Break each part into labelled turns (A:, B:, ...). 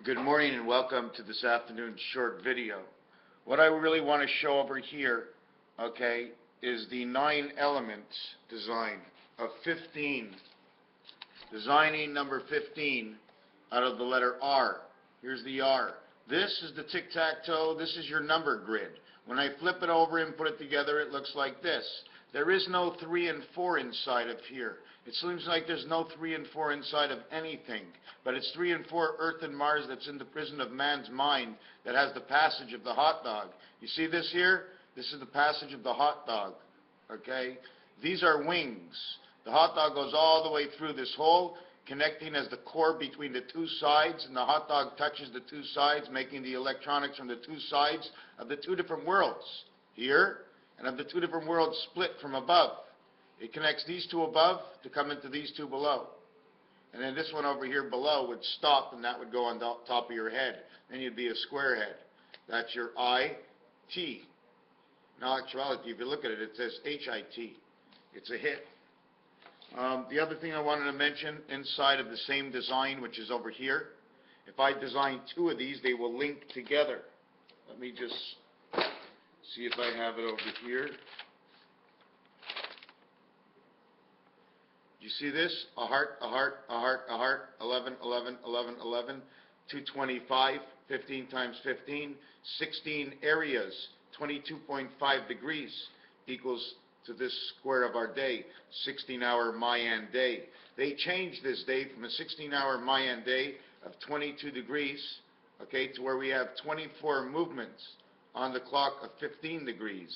A: Good morning and welcome to this afternoon's short video. What I really want to show over here, okay, is the 9 elements design of 15. Designing number 15 out of the letter R. Here's the R. This is the tic-tac-toe. This is your number grid. When I flip it over and put it together, it looks like this. There is no 3 and 4 inside of here. It seems like there's no 3 and 4 inside of anything, but it's 3 and 4 Earth and Mars that's in the prison of man's mind that has the passage of the hot dog. You see this here? This is the passage of the hot dog, okay? These are wings. The hot dog goes all the way through this hole, connecting as the core between the two sides, and the hot dog touches the two sides, making the electronics from the two sides of the two different worlds here, and of the two different worlds split from above. It connects these two above to come into these two below. And then this one over here below would stop, and that would go on the top of your head. Then you'd be a square head. That's your I-T. In actuality, if you look at it, it says H-I-T. It's a hit. The other thing I wanted to mention, inside of the same design, which is over here, if I design 2 of these, they will link together. Let me just see if I have it over here. You see this? A heart, a heart, a heart, a heart, 11, 11, 11, 11, 225, 15 times 15, 16 areas, 22.5 degrees equals to this square of our day, 16-hour Mayan day. They changed this day from a 16-hour Mayan day of 22 degrees, okay, to where we have 24 movements on the clock of 15 degrees.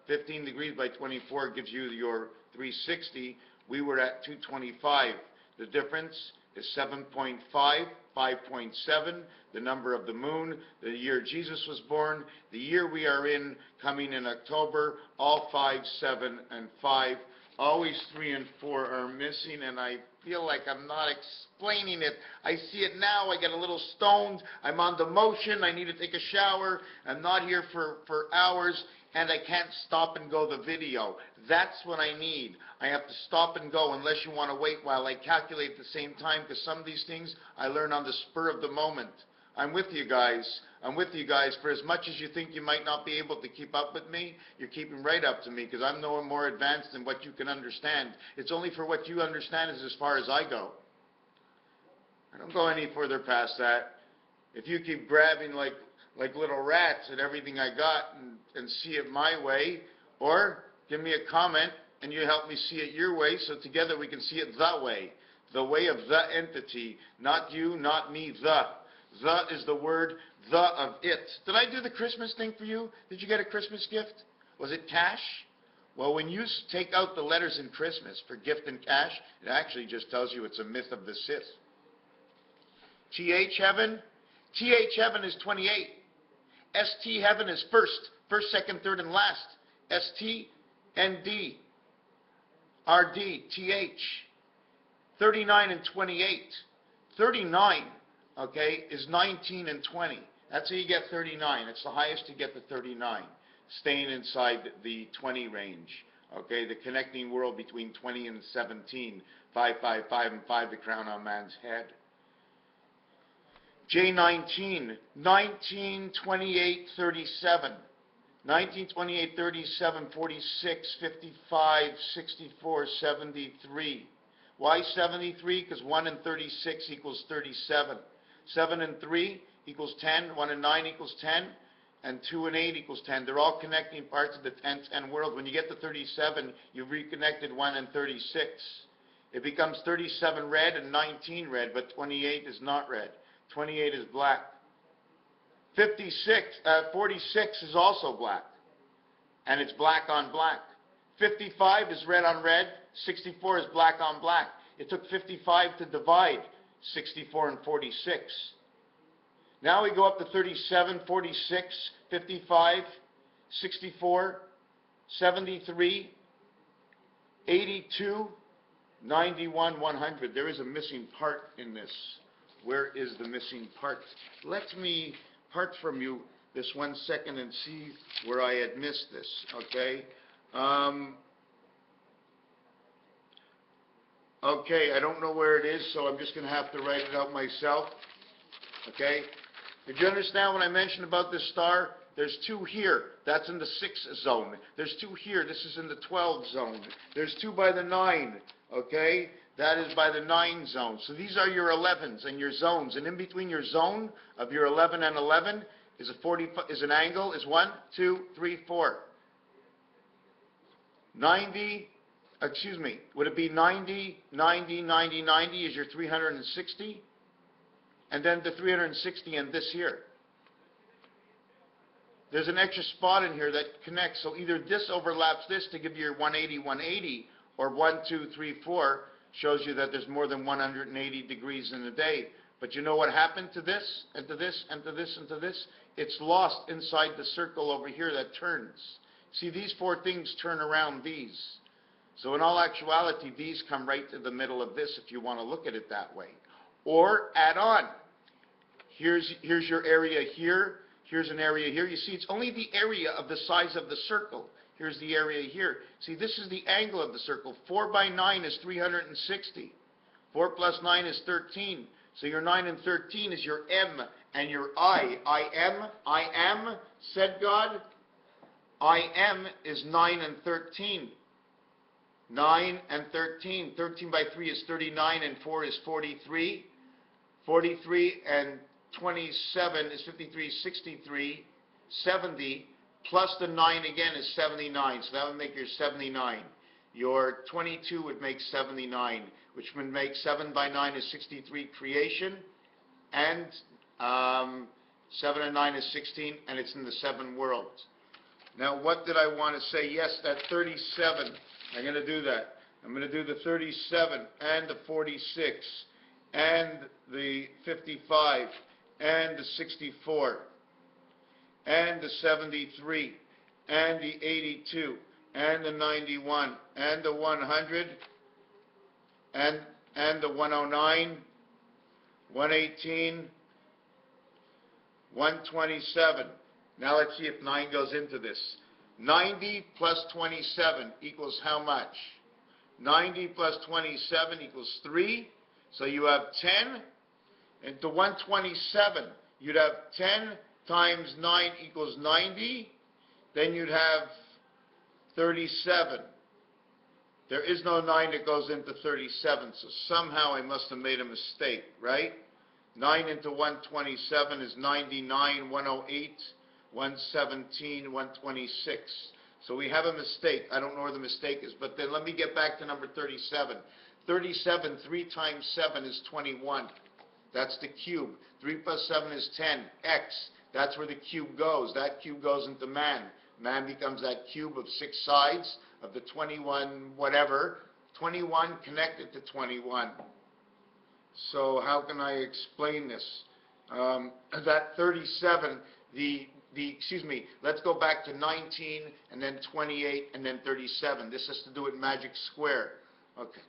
A: 15 degrees by 24 gives you your 360. We were at 225. The difference is 7.5, 5.7, the number of the moon, the year Jesus was born, the year we are in, coming in October, all 5, 7, and 5. Always 3 and 4 are missing, and I feel like I'm not explaining it. I see it now. I get a little stoned. I'm on the motion. I need to take a shower. I'm not here for hours, and I can't stop and go the video. That's what I need. I have to stop and go unless you want to wait while I calculate at the same time, because some of these things I learn on the spur of the moment. I'm with you guys. I'm with you guys. For as much as you think you might not be able to keep up with me, you're keeping right up to me, because I'm no more advanced than what you can understand. It's only for what you understand is as far as I go. I don't go any further past that. If you keep grabbing like little rats at everything I got and see it my way, or give me a comment and you help me see it your way, so together we can see it the way of the entity, not you, not me, the. The is the word, the of it. Did I do the Christmas thing for you? Did you get a Christmas gift? Was it cash? Well, when you take out the letters in Christmas for gift and cash, it actually just tells you it's a myth of the Sith. TH heaven? TH heaven is 28. ST heaven is first, second, third, and last. ST, ND, RD, TH. 39 and 28. 39, okay, is 19 and 20. That's how you get 39. It's the highest to get to 39, staying inside the 20 range. Okay, the connecting world between 20 and 17. 5, 5, 5, and 5, the crown on man's head. J19, 19, 28, 37. 19, 28, 37, 46, 55, 64, 73. Why 73? Because 1 and 36 equals 37. 7 and 3 equals 10. 1 and 9 equals 10. And 2 and 8 equals 10. They're all connecting parts of the 10 world. When you get to 37, you've reconnected 1 and 36. It becomes 37 red and 19 red, but 28 is not red. 28 is black. 46 is also black, and it's black on black. 55 is red on red. 64 is black on black. It took 55 to divide 64 and 46. Now we go up to 37, 46, 55, 64, 73, 82, 91, 100. There is a missing part in this. Where is the missing part? Let me part from you this 1 second and see where I had missed this, okay? Okay, I don't know where it is, so I'm just going to have to write it out myself. Okay? Did you understand what I mentioned about this star? There's 2 here. That's in the 6 zone. There's 2 here. This is in the 12 zone. There's 2 by the 9. Okay? That is by the 9 zone. So these are your 11s and your zones. And in between your zone of your 11 and 11 is a 40, is an angle, is 1, 2, 3, 4. 90, excuse me, would it be 90, 90, 90, 90 is your 360? And then the 360 and this here. There's an extra spot in here that connects, so either this overlaps this to give you your 180, 180, or 1, 2, 3, 4 shows you that there's more than 180 degrees in a day. But you know what happened to this, and to this, and to this, and to this? It's lost inside the circle over here that turns. See, these 4 things turn around these. So in all actuality, these come right to the middle of this if you want to look at it that way. Or add on. Here's your area here. Here's an area here. You see, it's only the area of the size of the circle. Here's the area here. See, this is the angle of the circle. 4 by 9 is 360. 4 plus 9 is 13. So your 9 and 13 is your M and your I. I am, said God. I am is 9 and 13. 9 and 13. 13 by 3 is 39 and 4 is 43. 43 and 27 is 53, 63, 70, plus the 9 again is 79. So that would make your 79. Your 22 would make 79, which would make 7 by 9 is 63 creation, and 7 and 9 is 16, and it's in the 7 worlds. Now, what did I want to say? Yes, that 37. I'm going to do that. I'm going to do the 37 and the 46 and the 55 and the 64 and the 73 and the 82 and the 91 and the 100 and the 109, 118, 127. Now let's see if 9 goes into this. 90 plus 27 equals how much? 90 plus 27 equals 3. So you have 10. And to 127, you'd have 10 times 9 equals 90. Then you'd have 37. There is no 9 that goes into 37, so somehow I must have made a mistake, right? 9 into 127 is 99, 108, 117, 126. So we have a mistake. I don't know where the mistake is, but then let me get back to number 37. 37, 3 times 7 is 21. That's the cube. 3 plus 7 is 10. X. That's where the cube goes. That cube goes into man. Man becomes that cube of 6 sides of the 21 whatever. 21 connected to 21. So how can I explain this? That 37, excuse me, let's go back to 19 and then 28 and then 37. This has to do with magic square. Okay.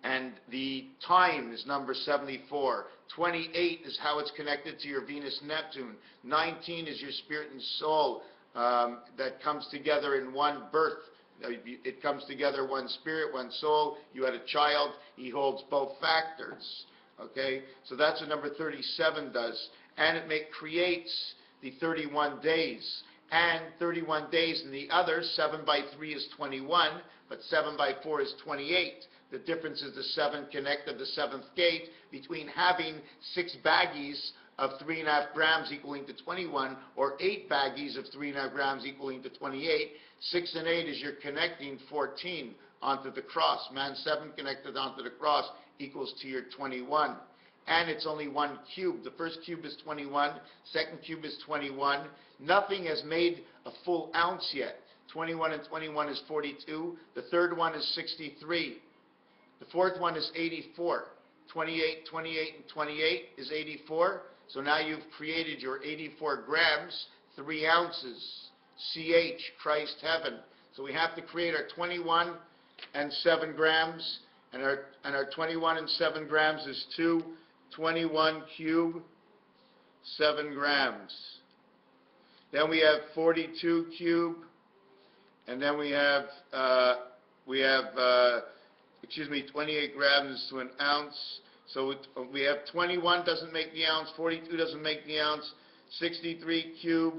A: And the time is number 74. 28 is how it's connected to your Venus-Neptune. 19 is your spirit and soul that comes together in one birth. It comes together, one spirit, one soul. You had a child. He holds both factors. Okay? So that's what number 37 does. And it creates the 31 days. And 31 days in the other, 7 by 3 is 21, but 7 by 4 is 28. The difference is the 7 connect to the 7th gate between having 6 baggies of 3.5 grams equaling to 21, or 8 baggies of 3.5 grams equaling to 28. 6 and 8 is you're connecting 14 onto the cross. Man 7 connected onto the cross equals to your 21. And it's only one cube. The first cube is 21. Second cube is 21. Nothing has made a full ounce yet. 21 and 21 is 42. The third one is 63. The fourth one is 84. 28, 28, and 28 is 84. So now you've created your 84 grams, 3 ounces. CH, Christ heaven. So we have to create our 21 and 7 grams. And our 21 and 7 grams is 2. 21 cube, 7 grams. Then we have 42 cube, and then we have 28 grams to an ounce, So we have 21 doesn't make the ounce, 42 doesn't make the ounce, 63 cube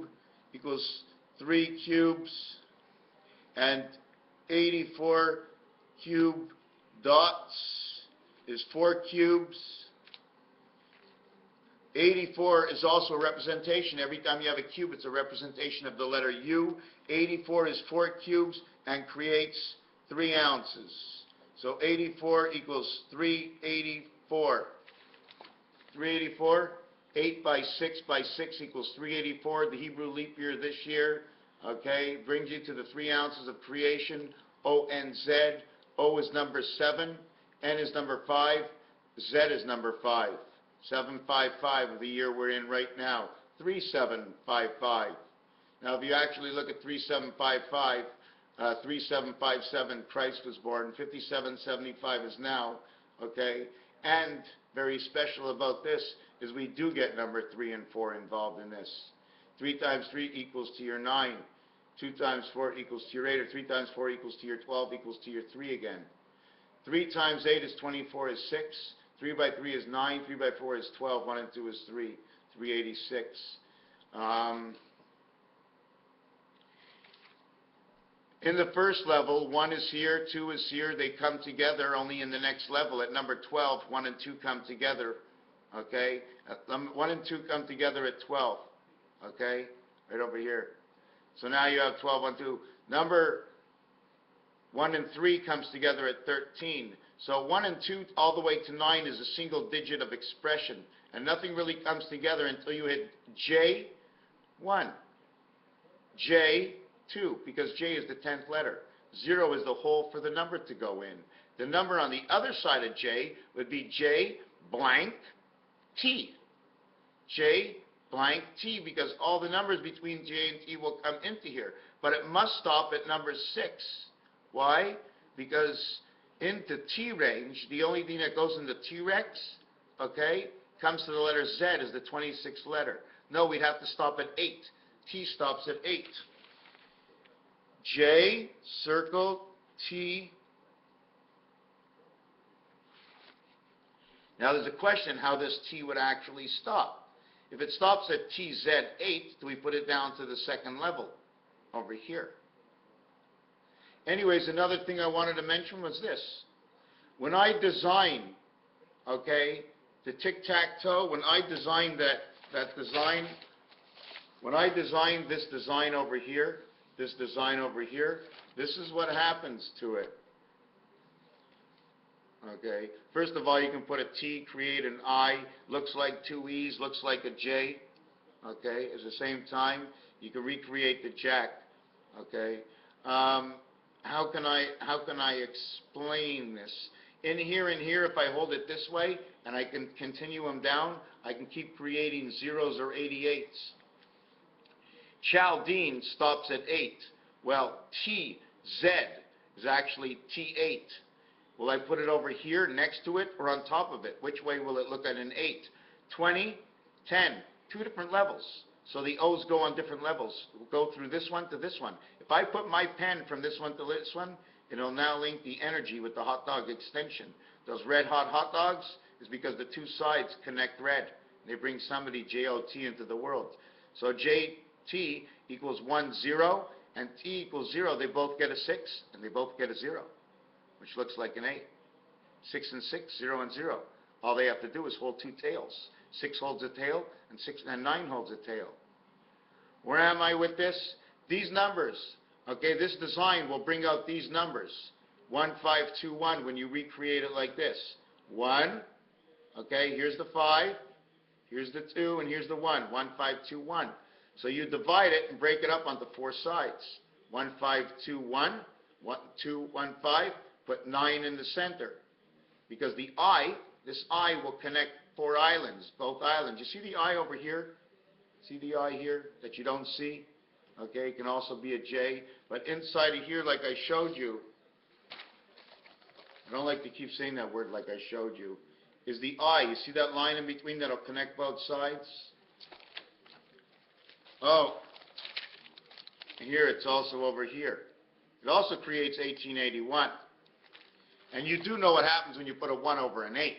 A: equals 3 cubes, and 84 cube dots is 4 cubes. 84 is also a representation. Every time you have a cube, it's a representation of the letter U. 84 is 4 cubes and creates 3 ounces. So 84 equals 384. 384, 8 by 6 by 6 equals 384. The Hebrew leap year this year, okay, brings you to the 3 ounces of creation. O-N-Z. O is number 7. N is number 5. Z is number 5. 755 of the year we're in right now. 3755. Now, if you actually look at 3755, 3757, Christ was born. 5775 is now, okay? And very special about this is we do get number 3 and 4 involved in this. 3 times 3 equals to your 9. 2 times 4 equals to your 8, or 3 times 4 equals to your 12 equals to your 3 again. 3 times 8 is 24 is 6. 3 by 3 is 9. 3 by 4 is 12. 1 and 2 is 3. 386. In the first level, 1 is here, 2 is here. They come together only in the next level. At number 12, 1 and 2 come together. Okay? 1 and 2 come together at 12. Okay? Right over here. So now you have 12, 1, 2. Number 1 and 3 comes together at 13. So 1 and 2 all the way to 9 is a single digit of expression. And nothing really comes together until you hit J1. J2, because J is the 10th letter. 0 is the hole for the number to go in. The number on the other side of J would be J blank T. J blank T, because all the numbers between J and T will come into here. But it must stop at number 6. Why? Because into T range, the only thing that goes into T-Rex, okay, comes to the letter Z as the 26th letter. No, we'd have to stop at 8. T stops at 8. J, circle, T. Now there's a question how this T would actually stop. If it stops at TZ8, do we put it down to the second level over here? Anyways, another thing I wanted to mention was this. When I design, okay, the tic-tac-toe, when I designed that design, when I designed this design over here, this is what happens to it. Okay, first of all, you can put a T, create an I, looks like 2 E's, looks like a J. Okay, at the same time, you can recreate the jack. Okay, how can I explain this? In here, if I hold it this way, and I can continue them down, I can keep creating 0s or 88s. Chaldean stops at 8. Well, TZ is actually T8. Will I put it over here next to it or on top of it? Which way will it look at an 8? 20, 10, 2 different levels. So the O's go on different levels. We'll go through this one to this one. If I put my pen from this one to this one, it'll now link the energy with the hot dog extension. Those red hot dogs is because the 2 sides connect red. They bring somebody, J-O-T, into the world. So J-T equals 1, 0, and T equals 0. They both get a 6, and they both get a 0, which looks like an 8. 6 and 6, 0 and 0. All they have to do is hold 2 tails. 6 holds a tail, and 9 holds a tail. Where am I with this? These numbers, okay, this design will bring out these numbers. 1, 5, 2, 1 when you recreate it like this. 1, okay, here's the 5, here's the 2, and here's the 1. 1, 5, 2, 1. So you divide it and break it up onto 4 sides. 1, 5, 2, 1, 1, 2, 1, 5, put 9 in the center. Because the I, this I will connect 4 islands, both islands. You see the I over here? See the I here that you don't see? Okay, it can also be a J. But inside of here, like I showed you, I don't like to keep saying that word like I showed you, is the I. You see that line in between that'll connect both sides? Oh, here it's also over here. It also creates 1881. And you do know what happens when you put a 1 over an 8.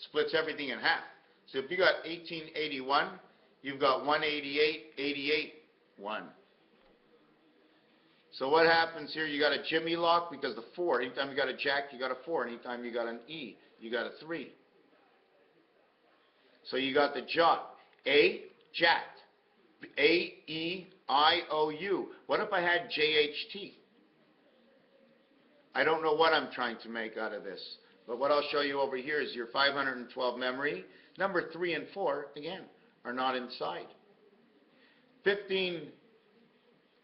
A: splits everything in half. So if you got 1881, you've got 188, 88, 1. So what happens here? You got a Jimmy lock because the 4. Anytime you got a jack, you got a 4. Anytime you got an E, you got a 3. So you got the jot. A, jack. A-E-I-O-U. What if I had J-H-T? I don't know what I'm trying to make out of this. But what I'll show you over here is your 512 memory. Number 3 and 4, again, are not inside. 15,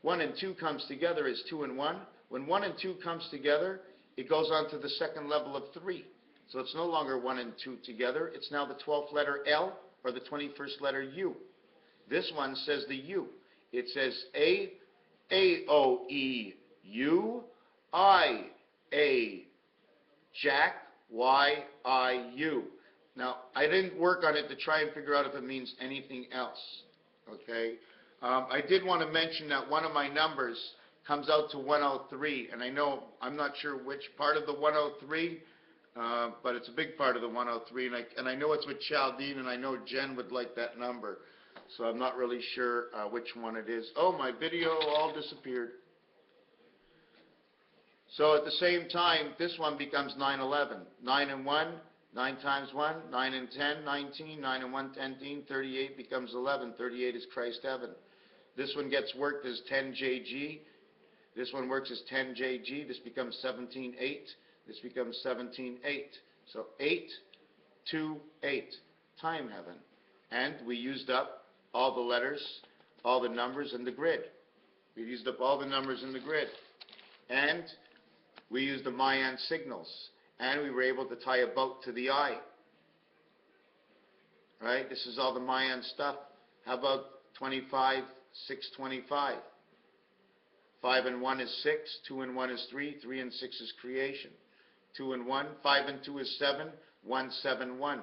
A: 1 and 2 comes together is 2 and 1. When 1 and 2 comes together, it goes on to the second level of 3. So it's no longer 1 and 2 together. It's now the 12th letter L or the 21st letter U. This one says the U. It says A-O-E-U, I-A, Jack, Y-I-U. Now, I didn't work on it to try and figure out if it means anything else, okay? I did want to mention that one of my numbers comes out to 103, and I know, I'm not sure which part of the 103, but it's a big part of the 103, and I know it's with Chaldine, and I know Jen would like that number, so I'm not really sure which one it is. Oh, my video all disappeared. So at the same time, this one becomes 911. 9 and 1, 9 times 1, 9 and 10, 19, 9 and 1, 10, 38 becomes 11. 38 is Christ heaven. This one gets worked as 10JG. This one works as 10JG. This becomes 17.8. This becomes 17.8. So 8, 2, 8. Time heaven. And we used up all the letters, all the numbers in the grid. We used up all the numbers in the grid. And we used the Mayan signals. And we were able to tie a boat to the eye. Right? This is all the Mayan stuff. How about 25, 6, 25? 5 and 1 is 6, 2 and 1 is 3, 3 and 6 is creation. 2 and 1, 5 and 2 is 7, 1, 7, 1.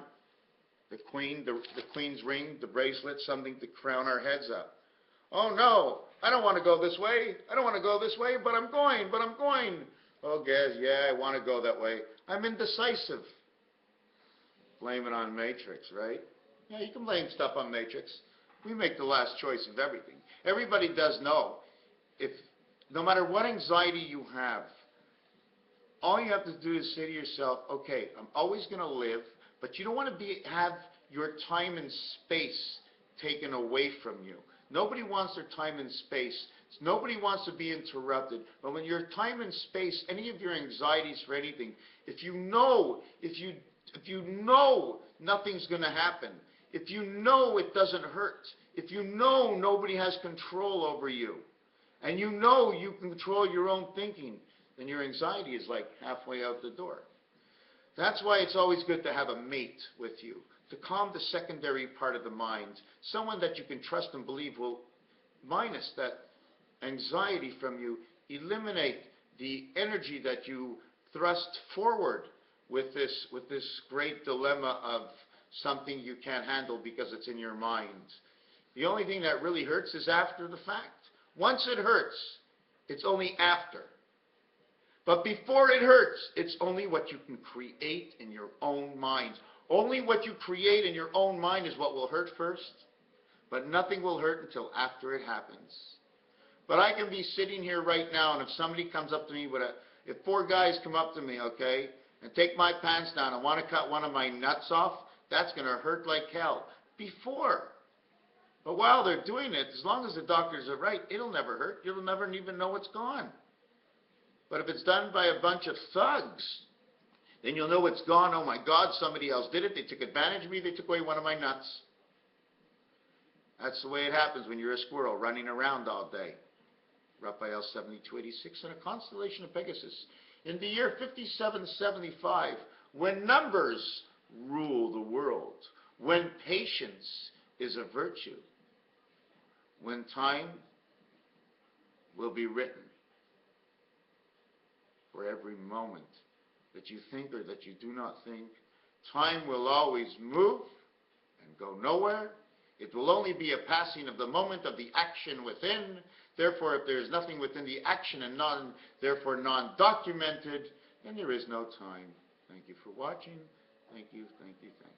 A: The queen, the queen's ring, the bracelet, something to crown our heads up. Oh no, I don't want to go this way. I don't want to go this way, but I'm going. Oh, guys, yeah, I want to go that way. I'm indecisive. Blame it on Matrix, right? Yeah, you can blame stuff on Matrix. We make the last choice of everything. Everybody does know, if no matter what anxiety you have, all you have to do is say to yourself, okay, I'm always going to live, but you don't want to have your time and space taken away from you. Nobody wants their time and space. Nobody wants to be interrupted. But when your time and space, any of your anxieties for anything, if you know nothing's going to happen, if you know it doesn't hurt, if you know nobody has control over you, and you know you control your own thinking, then your anxiety is like halfway out the door. That's why it's always good to have a mate with you, to calm the secondary part of the mind, someone that you can trust and believe will minus that anxiety from you, eliminate the energy that you thrust forward with this great dilemma of something you can't handle because it's in your mind. The only thing that really hurts is after the fact. Once it hurts, it's only after. But before it hurts, it's only what you can create in your own mind. Only what you create in your own mind is what will hurt first, but nothing will hurt until after it happens. But I can be sitting here right now, and if somebody comes up to me if 4 guys come up to me, okay, and take my pants down and want to cut one of my nuts off, that's going to hurt like hell. Before. But while they're doing it, as long as the doctors are right, it'll never hurt. You'll never even know it's gone. But if it's done by a bunch of thugs, then you'll know it's gone. Oh my God, somebody else did it. They took advantage of me. They took away one of my nuts. That's the way it happens when you're a squirrel running around all day. Raphael 7286 in a constellation of Pegasus. In the year 5775, when numbers rule the world, when patience is a virtue, when time will be written for every moment that you think or that you do not think, time will always move and go nowhere. It will only be a passing of the moment of the action within. Therefore, if there is nothing within the action and therefore non-documented, then there is no time. Thank you for watching. Thank you, thank you, thank you.